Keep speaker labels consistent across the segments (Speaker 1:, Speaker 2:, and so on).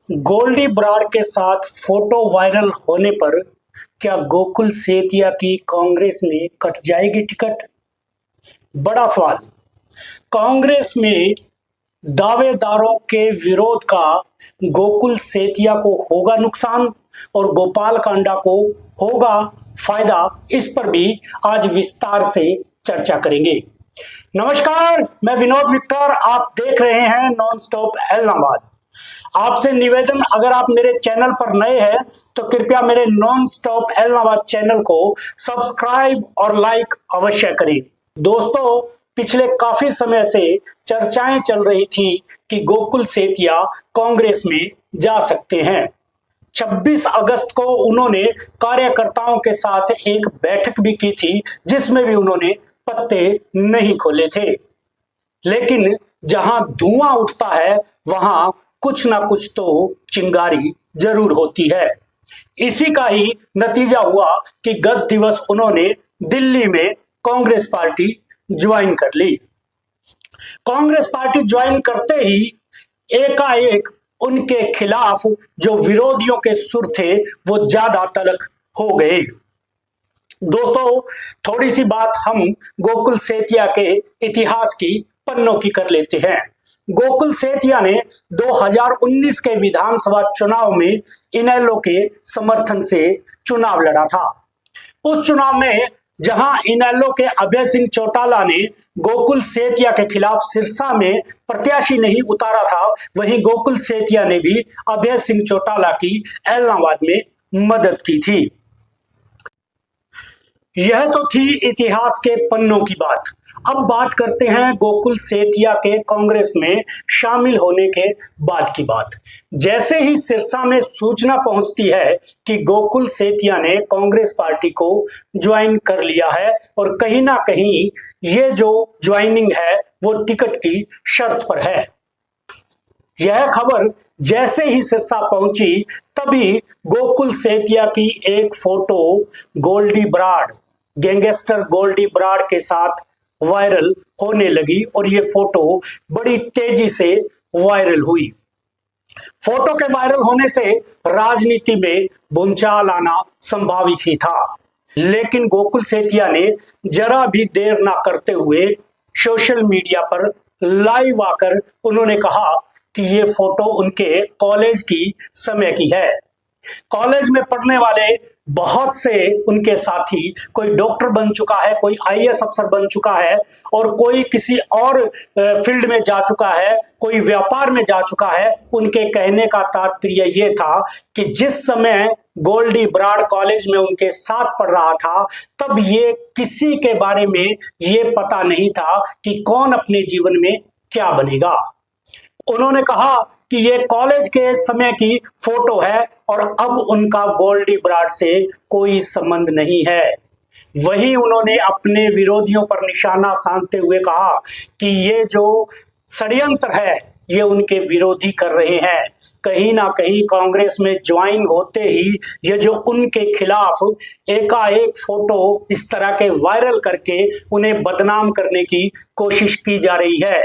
Speaker 1: गोल्डी बराड़ के साथ photo viral होने पर क्या गोकुल सेतिया की कांग्रेस में कट जाएगी टिकट? बड़ा सवाल। कांग्रेस में दावेदारों के विरोध का गोकुल सेतिया को होगा नुकसान और गोपाल कांडा को होगा फायदा, इस पर भी आज विस्तार से चर्चा करेंगे। नमस्कार, मैं विनोद विक्टर, आप देख रहे हैं नॉन स्टॉप एलनाबाद। आपसे निवेदन, अगर आप मेरे चैनल पर नए हैं तो कृपया मेरे नॉन स्टॉप एलनाबाद चैनल को सब्सक्राइब और लाइक अवश्य करें। दोस्तों, पिछले काफी समय से चर्चाएं चल रही थी कि गोकुल सेतिया कांग्रेस में जा सकते हैं। 26 अगस्त को उन्होंने कार्यकर्ताओं के साथ एक बैठक भी की थी, जिसमें भी उन्होंने पत्ते नहीं खोले थे। लेकिन जहां धुआं उठता है वहां कुछ ना कुछ तो चिंगारी जरूर होती है। इसी का ही नतीजा हुआ कि गत दिवस उन्होंने दिल्ली में कांग्रेस पार्टी ज्वाइन कर ली। कांग्रेस पार्टी ज्वाइन करते ही एकाएक उनके खिलाफ जो विरोधियों के सुर थे वो ज्यादा तलख हो गए। दोस्तों, थोड़ी सी बात हम गोकुल सेतिया के इतिहास की पन्नों की कर लेते हैं। गोकुल सेतिया ने 2019 के विधानसभा चुनाव में इनेलो के समर्थन से चुनाव लड़ा था। उस चुनाव में जहां इनेलो के अभय सिंह चौटाला ने गोकुल सेतिया के खिलाफ सिरसा में प्रत्याशी नहीं उतारा था, वहीं गोकुल सेतिया ने भी अभय सिंह चौटाला की एलनाबाद में मदद की थी। यह तो थी इतिहास के पन्नों की बात। अब बात करते हैं गोकुल सेतिया के कांग्रेस में शामिल होने के बाद की बात। जैसे ही सिरसा में सूचना पहुंचती है कि गोकुल सेतिया ने कांग्रेस पार्टी को ज्वाइन कर लिया है और कहीं ना कहीं ये जो ज्वाइनिंग है वो टिकट की शर्त पर है, यह खबर जैसे ही सिरसा पहुंची तभी गोकुल सेतिया की एक फोटो गोल्डी बराड़, गैंगस्टर गोल्डी बराड़ के साथ वायरल होने लगी और ये फोटो बड़ी तेजी से वायरल हुई। फोटो के वायरल होने से राजनीति में भूचाल आना संभावित ही था, लेकिन गोकुल सेतिया ने जरा भी देर ना करते हुए सोशल मीडिया पर लाइव आकर उन्होंने कहा कि ये फोटो उनके कॉलेज की समय की है। कॉलेज में पढ़ने वाले बहुत से उनके साथी, कोई डॉक्टर बन चुका है, कोई आईएएस अफसर बन चुका है और कोई किसी और फील्ड में जा चुका है, कोई व्यापार में जा चुका है। उनके कहने का तात्पर्य ये था कि जिस समय गोल्डी बराड़ कॉलेज में उनके साथ पढ़ रहा था तब ये किसी के बारे में ये पता नहीं था कि कौन अपने जीवन में क्या बनेगा। उन्होंने कहा कि ये कॉलेज के समय की फोटो है और अब उनका गोल्डी बराड़ से कोई संबंध नहीं है। वहीं उन्होंने अपने विरोधियों पर निशाना साधते हुए कहा कि ये जो षड्यंत्र है ये उनके विरोधी कर रहे हैं। कहीं ना कहीं कांग्रेस में ज्वाइन होते ही ये जो उनके खिलाफ एकाएक फोटो इस तरह के वायरल करके उन्हें बदनाम करने की कोशिश की जा रही है।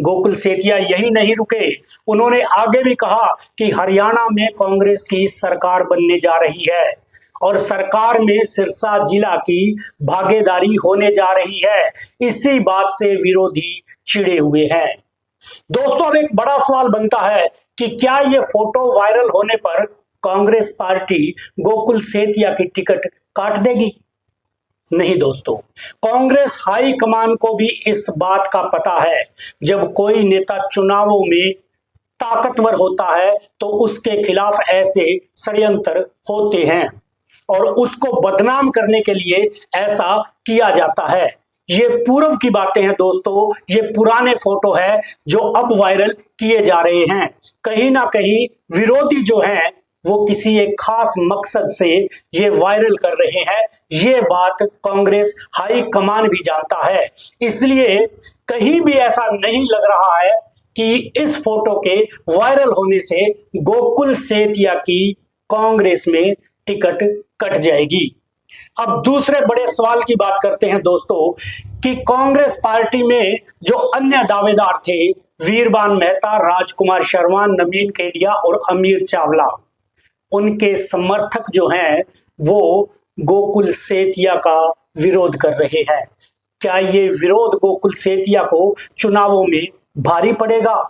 Speaker 1: गोकुल सेतिया यही नहीं रुके, उन्होंने आगे भी कहा कि हरियाणा में कांग्रेस की सरकार बनने जा रही है और सरकार में सिरसा जिला की भागीदारी होने जा रही है। इसी बात से विरोधी चिढ़े हुए हैं। दोस्तों, अब एक बड़ा सवाल बनता है कि क्या ये फोटो वायरल होने पर कांग्रेस पार्टी गोकुल सेतिया की टिकट काट देगी? नहीं दोस्तों, कांग्रेस हाई कमान को भी इस बात का पता है, जब कोई नेता चुनावों में ताकतवर होता है तो उसके खिलाफ ऐसे षड्यंत्र होते हैं और उसको बदनाम करने के लिए ऐसा किया जाता है। ये पूर्व की बातें हैं दोस्तों, ये पुराने फोटो है जो अब वायरल किए जा रहे हैं। कहीं ना कहीं विरोधी जो हैं वो किसी एक खास मकसद से ये वायरल कर रहे हैं। ये बात कांग्रेस हाई कमान भी जानता है, इसलिए कहीं भी ऐसा नहीं लग रहा है कि इस फोटो के वायरल होने से गोकुल सेतिया की कांग्रेस में टिकट कट जाएगी। अब दूसरे बड़े सवाल की बात करते हैं दोस्तों कि कांग्रेस पार्टी में जो अन्य दावेदार थे वीरबान मेहता, राजकुमार शर्मा, नवीन केडिया और अमीर चावला, उनके समर्थक जो हैं वो गोकुल सेतिया का विरोध कर रहे हैं। क्या ये विरोध गोकुल सेतिया को चुनावों में भारी पड़ेगा?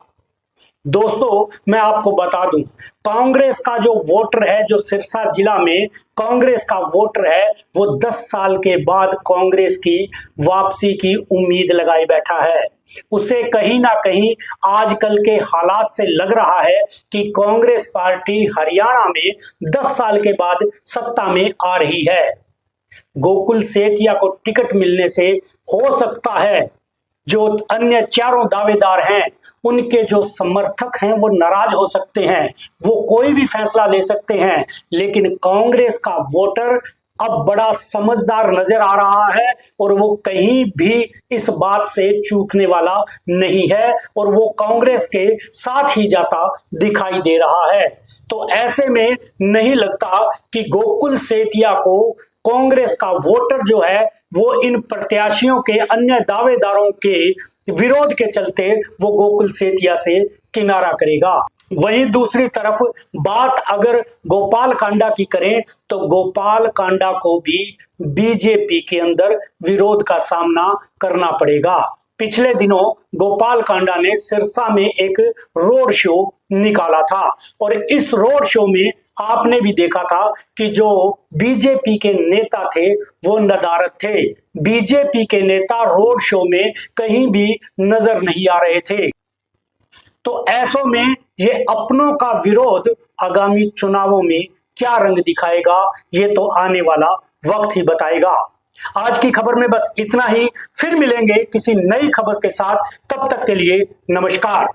Speaker 1: दोस्तों, मैं आपको बता दूं, कांग्रेस का जो वोटर है, जो सिरसा जिला में कांग्रेस का वोटर है, वो 10 साल के बाद कांग्रेस की वापसी की उम्मीद लगाए बैठा है। उसे कहीं ना कहीं आजकल के हालात से लग रहा है कि कांग्रेस पार्टी हरियाणा में 10 साल के बाद सत्ता में आ रही है। गोकुल सेतिया को टिकट मिलने से हो सकता है जो अन्य चारों दावेदार हैं, उनके जो समर्थक हैं वो नाराज हो सकते हैं, वो कोई भी फैसला ले सकते हैं, लेकिन कांग्रेस का वोटर अब बड़ा समझदार नजर आ रहा है और वो कहीं भी इस बात से चूकने वाला नहीं है और वो कांग्रेस के साथ ही जाता दिखाई दे रहा है। तो ऐसे में नहीं लगता कि गोकुल सेतिया को कांग्रेस का वोटर जो है वो इन प्रत्याशियों के, अन्य दावेदारों के विरोध के चलते वो गोकुल सेतिया से किनारा करेगा। वहीं दूसरी तरफ बात अगर गोपाल कांडा की करें तो गोपाल कांडा को भी बीजेपी के अंदर विरोध का सामना करना पड़ेगा। पिछले दिनों गोपाल कांडा ने सिरसा में एक रोड शो निकाला था और इस रोड शो में आपने भी देखा था कि जो बीजेपी के नेता थे वो नदारद थे। बीजेपी के नेता रोड शो में कहीं भी नजर नहीं आ रहे थे। तो ऐसों में ये अपनों का विरोध आगामी चुनावों में क्या रंग दिखाएगा, ये तो आने वाला वक्त ही बताएगा। आज की खबर में बस इतना ही, फिर मिलेंगे किसी नई खबर के साथ। तब तक के लिए नमस्कार।